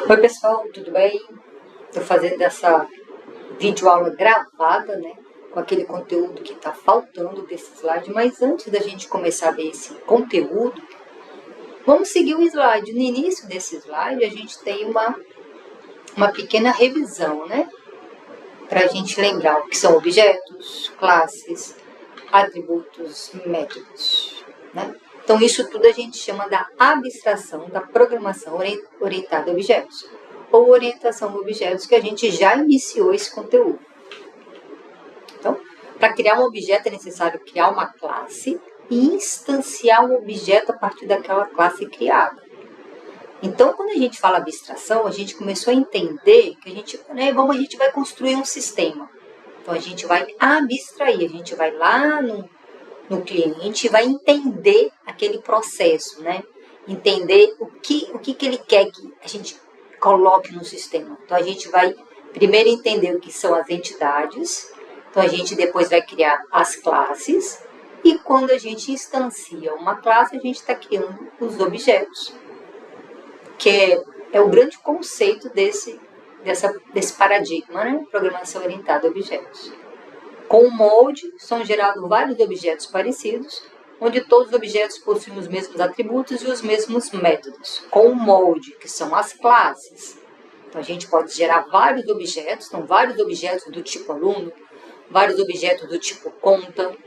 Oi pessoal, tudo bem? Estou fazendo essa videoaula gravada, né? Com aquele conteúdo que está faltando desse slide, mas antes da gente começar a ver esse conteúdo, vamos seguir o slide. No início desse slide a gente tem uma pequena revisão, né? Para a gente lembrar o que são objetos, classes, atributos, métodos, né? Então, isso tudo a gente chama da abstração da programação orientada a objetos, ou orientação a objetos, que a gente já iniciou esse conteúdo. Então, para criar um objeto é necessário criar uma classe e instanciar um objeto a partir daquela classe criada. Então, quando a gente fala abstração, a gente começou a entender que a gente vai construir um sistema. Então, a gente vai abstrair, a gente vai lá no cliente e vai entender aquele processo, né? Entender o que ele quer que a gente coloque no sistema. Então, a gente vai primeiro entender o que são as entidades, então a gente depois vai criar as classes, e quando a gente instancia uma classe, a gente está criando os objetos, que é o grande conceito desse paradigma, né? Programação orientada a objetos. Com o molde, são gerados vários objetos parecidos, onde todos os objetos possuem os mesmos atributos e os mesmos métodos. Com o molde, que são as classes. Então, a gente pode gerar vários objetos, então vários objetos do tipo aluno, vários objetos do tipo conta,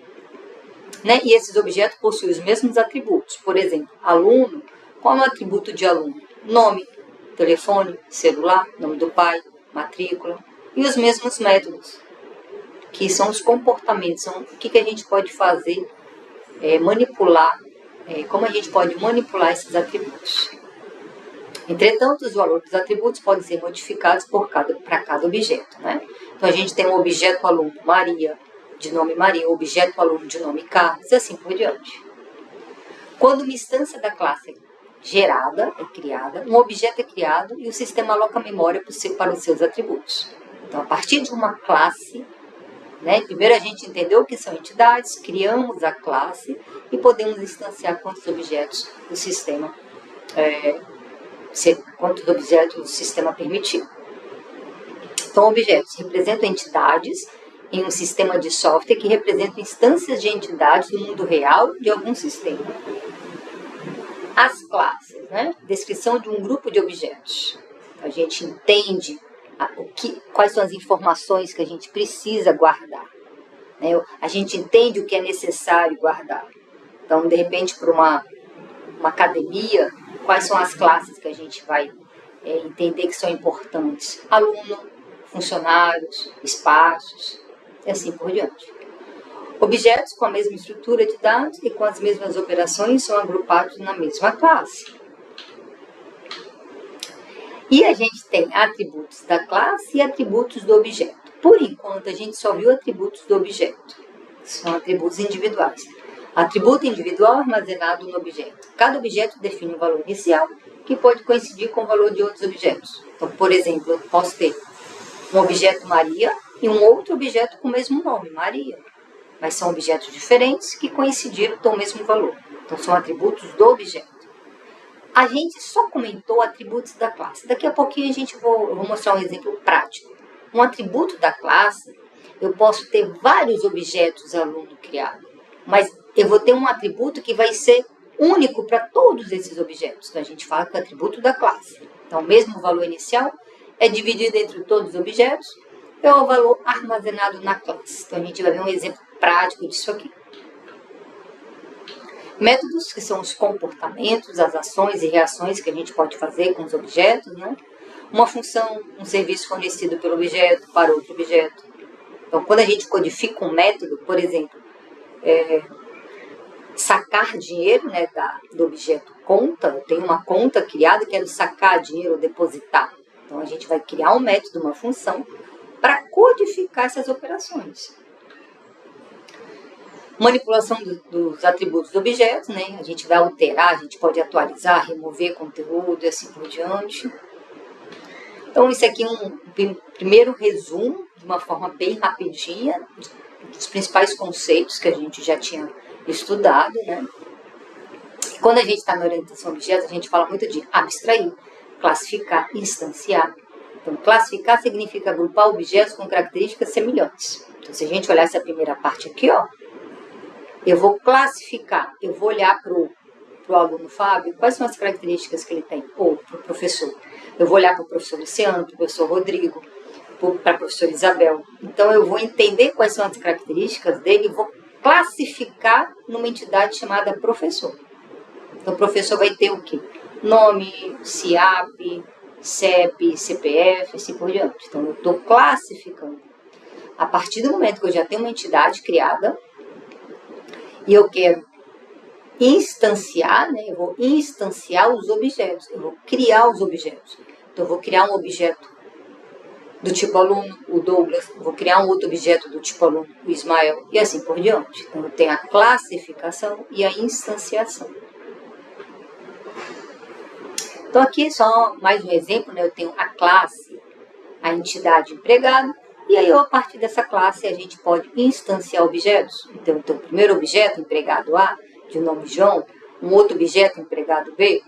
né? E esses objetos possuem os mesmos atributos. Por exemplo, aluno, qual é o atributo de aluno? Nome, telefone, celular, nome do pai, matrícula, e os mesmos métodos, que são os comportamentos, são o que a gente pode fazer, manipular, como a gente pode manipular esses atributos. Entretanto, os valores dos atributos podem ser modificados para cada objeto, né? Então, a gente tem um objeto aluno Maria, de nome Maria, um objeto aluno de nome Carlos, e assim por diante. Quando uma instância da classe gerada, é criada, um objeto é criado e o sistema aloca a memória para os seus atributos. Então, a partir de uma classe, né? Primeiro a gente entendeu o que são entidades, criamos a classe e podemos instanciar quantos objetos o sistema permitir. Então, objetos representam entidades em um sistema de software que representam instâncias de entidades do mundo real de algum sistema. As classes, né? Descrição de um grupo de objetos. A gente entende quais são as informações que a gente precisa guardar, né? A gente entende o que é necessário guardar. Então, de repente, para uma academia, quais são as classes que a gente vai entender que são importantes? Aluno, funcionários, espaços, e assim por diante. Objetos com a mesma estrutura de dados e com as mesmas operações são agrupados na mesma classe. E a gente tem atributos da classe e atributos do objeto. Por enquanto, a gente só viu atributos do objeto. São atributos individuais. Atributo individual armazenado no objeto. Cada objeto define um valor inicial que pode coincidir com o valor de outros objetos. Então, por exemplo, eu posso ter um objeto Maria e um outro objeto com o mesmo nome, Maria. Mas são objetos diferentes que coincidiram com o mesmo valor. Então, são atributos do objeto. A gente só comentou atributos da classe. Daqui a pouquinho eu vou mostrar um exemplo prático. Um atributo da classe, eu posso ter vários objetos aluno criado, mas eu vou ter um atributo que vai ser único para todos esses objetos. Então, a gente fala que é o atributo da classe. Então, o mesmo valor inicial é dividido entre todos os objetos, é o valor armazenado na classe. Então, a gente vai ver um exemplo prático disso aqui. Métodos, que são os comportamentos, as ações e reações que a gente pode fazer com os objetos, né? Uma função, um serviço fornecido pelo objeto para outro objeto. Então, quando a gente codifica um método, por exemplo, sacar dinheiro, né, do objeto conta, eu tenho uma conta criada, quero sacar dinheiro ou depositar. Então, a gente vai criar um método, uma função, para codificar essas operações. Manipulação dos atributos do objeto, né? A gente vai alterar, a gente pode atualizar, remover conteúdo e assim por diante. Então, isso aqui é um primeiro resumo, de uma forma bem rapidinha, dos principais conceitos que a gente já tinha estudado, né? E quando a gente está na orientação a objetos, a gente fala muito de abstrair, classificar, instanciar. Então, classificar significa agrupar objetos com características semelhantes. Então, se a gente olhar essa primeira parte aqui, ó, eu vou classificar, eu vou olhar para o aluno Fábio, quais são as características que ele tem, ou para o professor. Eu vou olhar para o professor Luciano, para o professor Rodrigo, para a professora Isabel. Então, eu vou entender quais são as características dele e vou classificar numa entidade chamada professor. Então, o professor vai ter o quê? Nome, CIAP, CEP, CPF, assim por diante. Então, eu estou classificando. A partir do momento que eu já tenho uma entidade criada e eu quero instanciar, né? Eu vou instanciar os objetos, eu vou criar os objetos. Então, eu vou criar um objeto do tipo aluno, o Douglas, eu vou criar um outro objeto do tipo aluno, o Ismael, e assim por diante. Então, eu tenho a classificação e a instanciação. Então, aqui só mais um exemplo, né? Eu tenho a classe, a entidade empregado, e aí, a partir dessa classe, a gente pode instanciar objetos. Então, o primeiro objeto, empregado A, de nome João, um outro objeto, empregado B,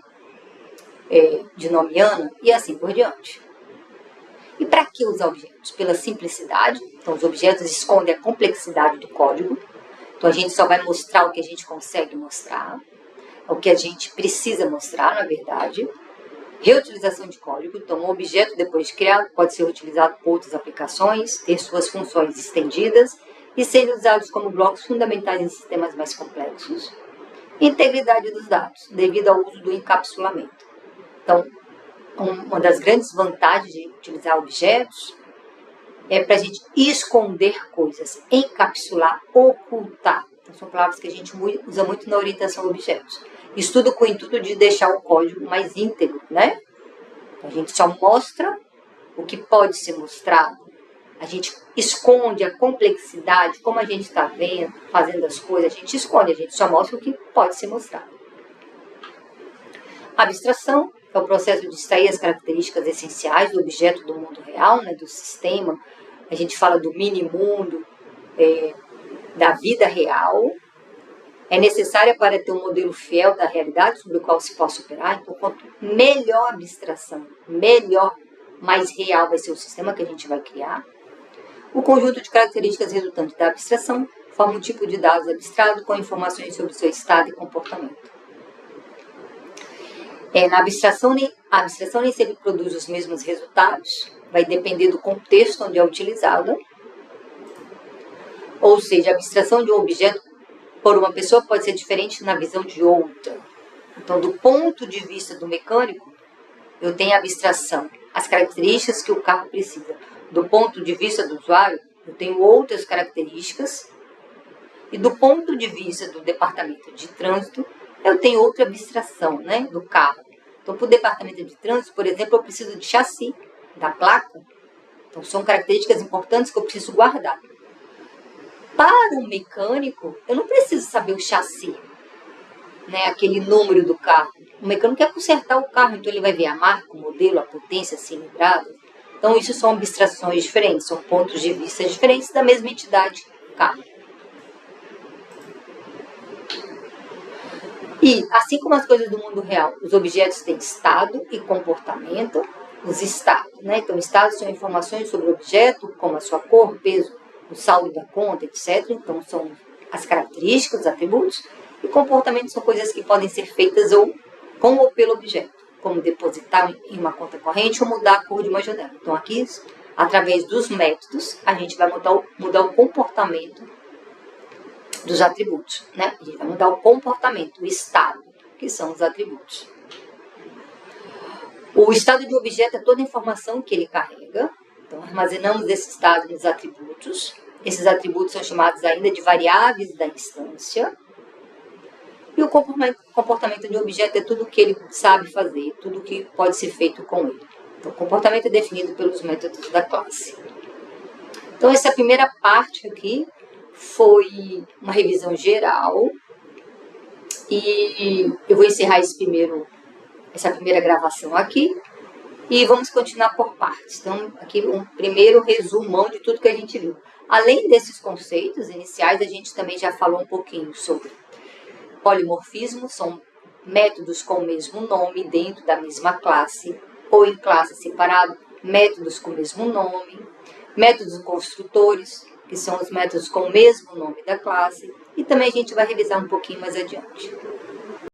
de nome Ana, e assim por diante. E para que usar objetos? Pela simplicidade. Então, os objetos escondem a complexidade do código. Então, a gente só vai mostrar o que a gente consegue mostrar, o que a gente precisa mostrar, na verdade. Reutilização de código. Então, um objeto, depois de criado, pode ser utilizado por outras aplicações, ter suas funções estendidas e serem usados como blocos fundamentais em sistemas mais complexos. Integridade dos dados, devido ao uso do encapsulamento. Então, uma das grandes vantagens de utilizar objetos é para a gente esconder coisas, encapsular, ocultar. Então, são palavras que a gente usa muito na orientação a objetos. Isso tudo com o intuito de deixar o código mais íntegro, né? A gente só mostra o que pode ser mostrado. A gente esconde a complexidade, como a gente está vendo, fazendo as coisas, a gente esconde, a gente só mostra o que pode ser mostrado. Abstração é o processo de extrair as características essenciais do objeto do mundo real, né, do sistema. A gente fala do mini-mundo, da vida real. É necessária para ter um modelo fiel da realidade sobre o qual se possa operar. Então, quanto melhor a abstração, melhor, mais real vai ser o sistema que a gente vai criar. O conjunto de características resultantes da abstração forma um tipo de dados abstrato com informações sobre o seu estado e comportamento. A abstração nem sempre produz os mesmos resultados, vai depender do contexto onde é utilizada. Ou seja, a abstração de um objeto por uma pessoa pode ser diferente na visão de outra. Então, do ponto de vista do mecânico, eu tenho a abstração, as características que o carro precisa. Do ponto de vista do usuário, eu tenho outras características. E do ponto de vista do departamento de trânsito, eu tenho outra abstração, né, do carro. Então, para o departamento de trânsito, por exemplo, eu preciso de chassi, da placa. Então, são características importantes que eu preciso guardar. Para o mecânico, eu não preciso saber o chassi, né, aquele número do carro. O mecânico quer consertar o carro, então ele vai ver a marca, o modelo, a potência, a cilindrada. Então, isso são abstrações diferentes, são pontos de vista diferentes da mesma entidade, carro. E, assim como as coisas do mundo real, os objetos têm estado e comportamento, os estados, né? Então, estados são informações sobre o objeto, como a sua cor, peso, o saldo da conta, etc. Então, são as características, os atributos. E comportamentos são coisas que podem ser feitas com ou pelo objeto, como depositar em uma conta corrente ou mudar a cor de uma janela. Então, aqui, através dos métodos, a gente vai mudar o comportamento dos atributos, né? A gente vai mudar o comportamento, o estado, que são os atributos. O estado de um objeto é toda a informação que ele carrega. Então, armazenamos esse estado nos atributos. Esses atributos são chamados ainda de variáveis da instância. E o comportamento de um objeto é tudo o que ele sabe fazer, tudo o que pode ser feito com ele. Então, o comportamento é definido pelos métodos da classe. Então, essa primeira parte aqui foi uma revisão geral. E eu vou encerrar essa primeira gravação aqui. E vamos continuar por partes. Então, aqui um primeiro resumão de tudo que a gente viu. Além desses conceitos iniciais, a gente também já falou um pouquinho sobre polimorfismo, são métodos com o mesmo nome dentro da mesma classe. ou em classe separada, métodos com o mesmo nome, métodos construtores, que são os métodos com o mesmo nome da classe, e também a gente vai revisar um pouquinho mais adiante.